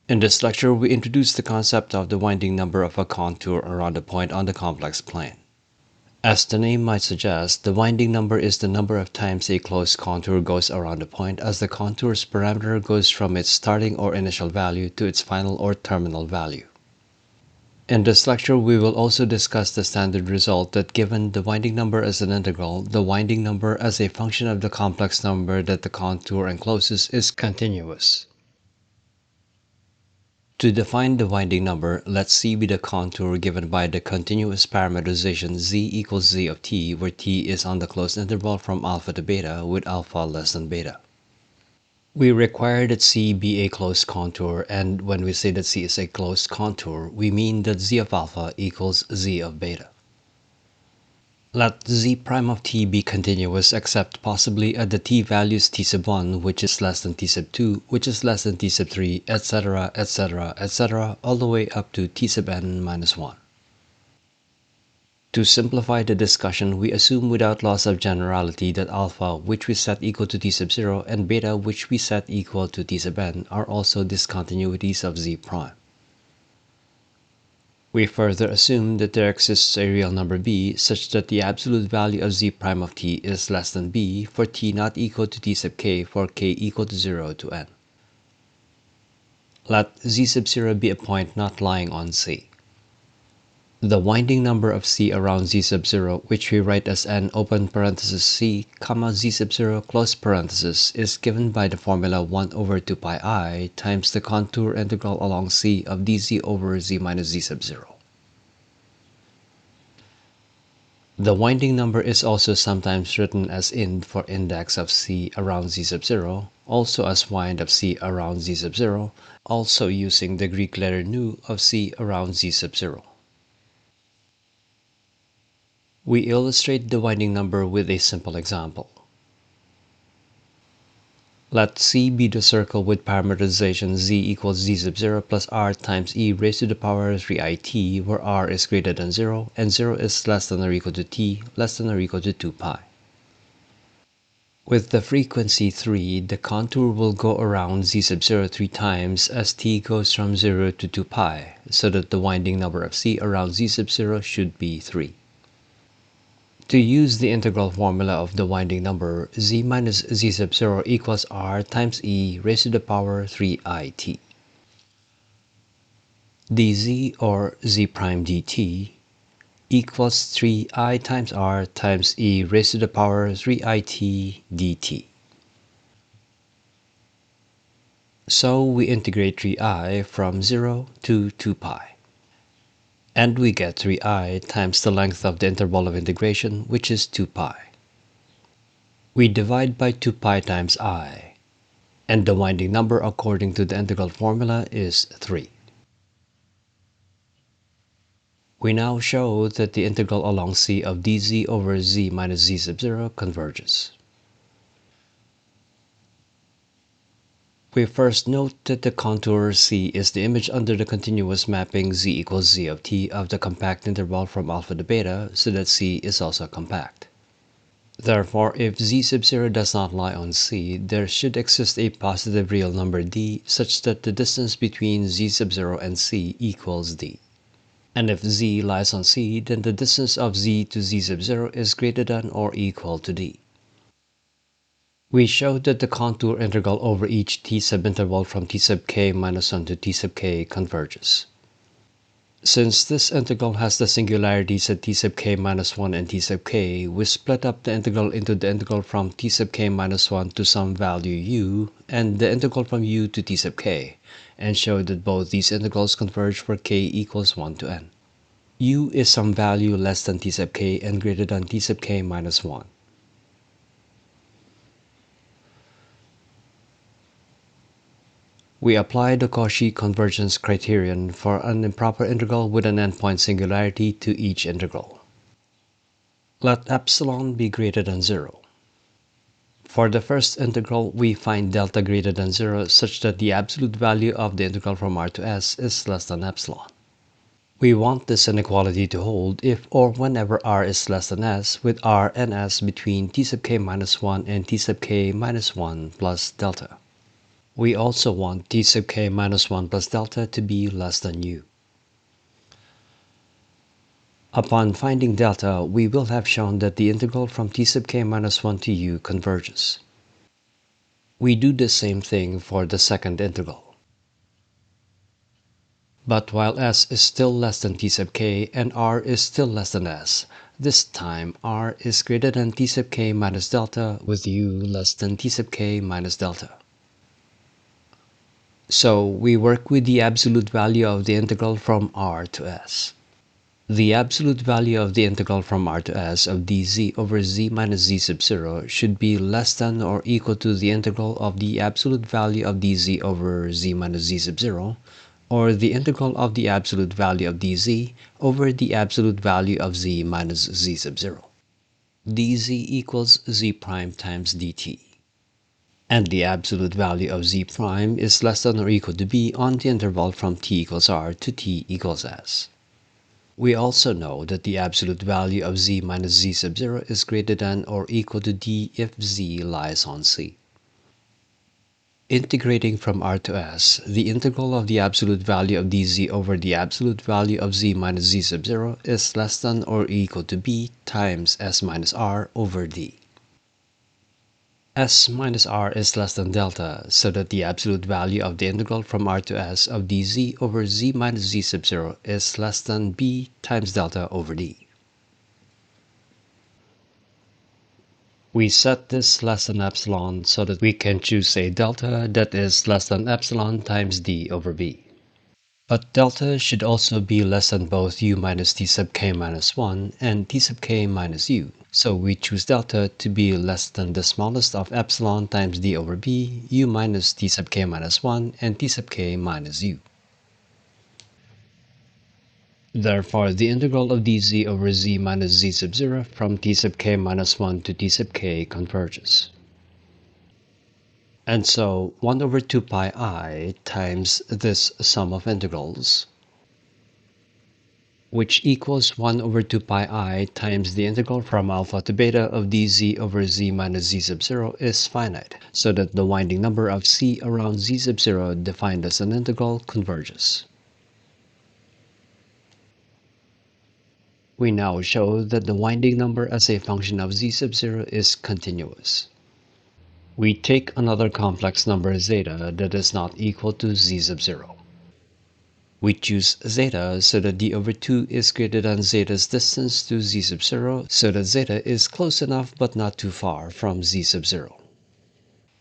In this lecture, we introduce the concept of the winding number of a contour around a point on the complex plane. As the name might suggest, the winding number is the number of times a closed contour goes around a point as the contour's parameter goes from its starting or initial value to its final or terminal value. In this lecture, we will also discuss the standard result that given the winding number as an integral, the winding number as a function of the complex number that the contour encloses is continuous. To define the winding number, let C be the contour given by the continuous parametrization z equals z of t, where t is on the closed interval from alpha to beta with alpha less than beta. We require that C be a closed contour, and when we say that C is a closed contour, we mean that z of alpha equals z of beta. Let z prime of t be continuous except possibly at the t values t sub 1, which is less than t sub 2, which is less than t sub 3, etc., etc., etc., all the way up to t sub n minus 1. To simplify the discussion, we assume without loss of generality that alpha, which we set equal to t sub 0, and beta, which we set equal to t sub n, are also discontinuities of z prime. We further assume that there exists a real number b such that the absolute value of z prime of t is less than b for t not equal to t sub k for k equal to 0 to n. Let z sub 0 be a point not lying on C. The winding number of C around z sub 0, which we write as n open parenthesis c, comma z sub 0 close parenthesis, is given by the formula 1 over 2 pi I times the contour integral along C of dz over z minus z sub 0. The winding number is also sometimes written as ind for index of C around z sub 0, also as wind of C around z sub 0, also using the Greek letter nu of C around z sub 0. We illustrate the winding number with a simple example. Let C be the circle with parametrization z equals z sub 0 plus r times e raised to the power 3it, where r is greater than 0 and 0 is less than or equal to t less than or equal to 2 pi. With the frequency 3, the contour will go around z sub 0 3 times as t goes from 0 to 2 pi, so that the winding number of C around z sub 0 should be 3. To use the integral formula of the winding number, z minus z sub 0 equals r times e raised to the power 3it. dz, or z prime dt, equals 3I times r times e raised to the power 3it dt. So we integrate 3I from 0 to 2 pi. And we get 3I times the length of the interval of integration, which is 2 pi. We divide by 2 pi times I, and the winding number according to the integral formula is 3. We now show that the integral along C of dz over z minus z sub 0 converges. We first note that the contour C is the image under the continuous mapping z equals z of t of the compact interval from alpha to beta, so that C is also compact. Therefore, if z sub 0 does not lie on C, there should exist a positive real number d such that the distance between z sub 0 and C equals d. And if z lies on C, then the distance of z to z sub 0 is greater than or equal to d. We showed that the contour integral over each t subinterval from t sub k minus 1 to t sub k converges. Since this integral has the singularities at t sub k minus 1 and t sub k, we split up the integral into the integral from t sub k minus 1 to some value u, and the integral from u to t sub k, and showed that both these integrals converge for k equals 1 to n. U is some value less than t sub k and greater than t sub k minus 1. We apply the Cauchy convergence criterion for an improper integral with an endpoint singularity to each integral. Let epsilon be greater than 0. For the first integral, we find delta greater than 0 such that the absolute value of the integral from r to s is less than epsilon. We want this inequality to hold if or whenever r is less than s, with r and s between t sub k minus 1 and t sub k minus 1 plus delta. We also want t sub k minus 1 plus delta to be less than u. Upon finding delta, we will have shown that the integral from t sub k minus 1 to u converges. We do the same thing for the second integral. But while s is still less than t sub k and r is still less than s, this time r is greater than t sub k minus delta with u less than t sub k minus delta. So we work with the absolute value of the integral from r to s. The absolute value of the integral from r to s of dz over z minus z sub 0 should be less than or equal to the integral of the absolute value of dz over z minus z sub 0, or the integral of the absolute value of dz over the absolute value of z minus z sub 0. dz equals z prime times dt. And the absolute value of z prime is less than or equal to b on the interval from t equals r to t equals s. We also know that the absolute value of z minus z sub 0 is greater than or equal to d if z lies on C. Integrating from r to s, the integral of the absolute value of dz over the absolute value of z minus z sub 0 is less than or equal to b times s minus r over d. S minus r is less than delta, so that the absolute value of the integral from r to s of dz over z minus z sub 0 is less than b times delta over d. We set this less than epsilon so that we can choose a delta that is less than epsilon times d over b. But delta should also be less than both u minus t sub k minus 1 and t sub k minus u. So we choose delta to be less than the smallest of epsilon times d over b, u minus t sub k minus 1, and t sub k minus u. Therefore, the integral of dz over z minus z sub 0 from t sub k minus 1 to t sub k converges. And so 1 over 2 pi I times this sum of integrals, which equals 1 over 2 pi I times the integral from alpha to beta of dz over z minus z sub 0 is finite, so that the winding number of C around z sub 0 defined as an integral converges. We now show that the winding number as a function of z sub 0 is continuous. We take another complex number zeta that is not equal to z sub 0. We choose zeta so that d over 2 is greater than zeta's distance to z sub 0, so that zeta is close enough but not too far from z sub 0.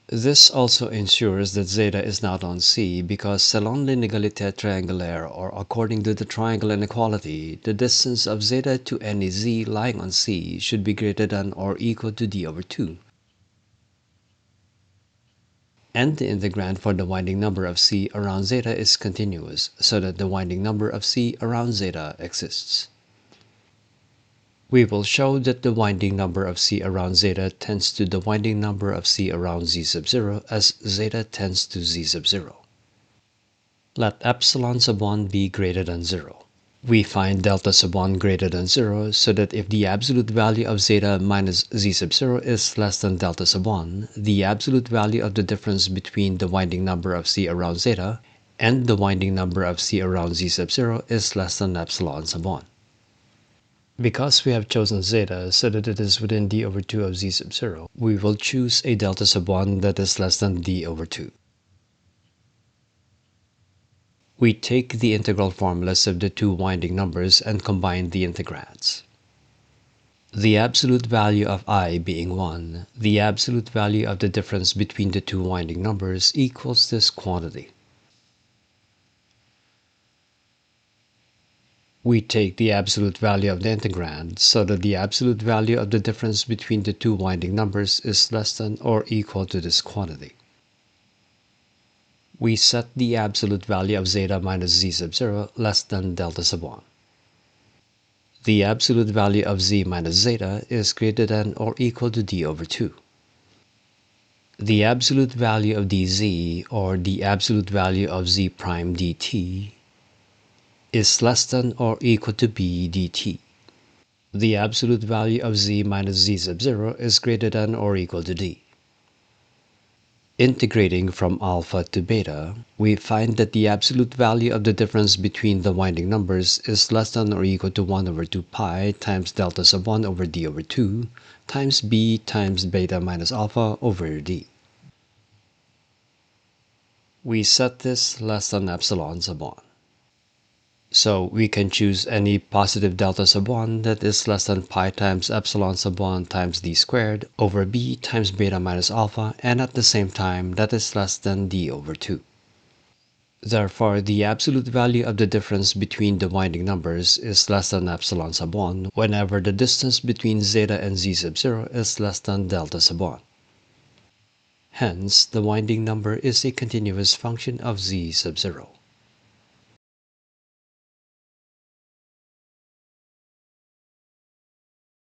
This also ensures that zeta is not on C because selon l'inégalité triangulaire, or according to the triangle inequality, the distance of zeta to any z lying on C should be greater than or equal to d over 2. And the integrand for the winding number of C around zeta is continuous, so that the winding number of C around zeta exists. We will show that the winding number of C around zeta tends to the winding number of C around z sub 0 as zeta tends to z sub 0. Let epsilon sub 1 be greater than 0. We find delta sub 1 greater than 0 so that if the absolute value of zeta minus z sub 0 is less than delta sub 1, the absolute value of the difference between the winding number of C around zeta and the winding number of C around z sub 0 is less than epsilon sub 1. Because we have chosen zeta so that it is within d over 2 of z sub 0, we will choose a delta sub 1 that is less than d over 2. We take the integral formulas of the two winding numbers and combine the integrands. The absolute value of I being 1, the absolute value of the difference between the two winding numbers equals this quantity. We take the absolute value of the integrand so that the absolute value of the difference between the two winding numbers is less than or equal to this quantity. We set the absolute value of zeta minus z sub 0 less than delta sub 1. The absolute value of z minus zeta is greater than or equal to d over 2. The absolute value of dz, or the absolute value of z prime dt, is less than or equal to b dt. The absolute value of z minus z sub 0 is greater than or equal to d. Integrating from alpha to beta, we find that the absolute value of the difference between the winding numbers is less than or equal to 1 over 2 pi times delta sub 1 over d over 2 times b times beta minus alpha over d. We set this less than epsilon sub 1. So we can choose any positive delta sub 1 that is less than pi times epsilon sub 1 times d squared over b times beta minus alpha, and at the same time that is less than d over 2. Therefore, the absolute value of the difference between the winding numbers is less than epsilon sub 1 whenever the distance between zeta and z sub 0 is less than delta sub 1. Hence, the winding number is a continuous function of z sub 0.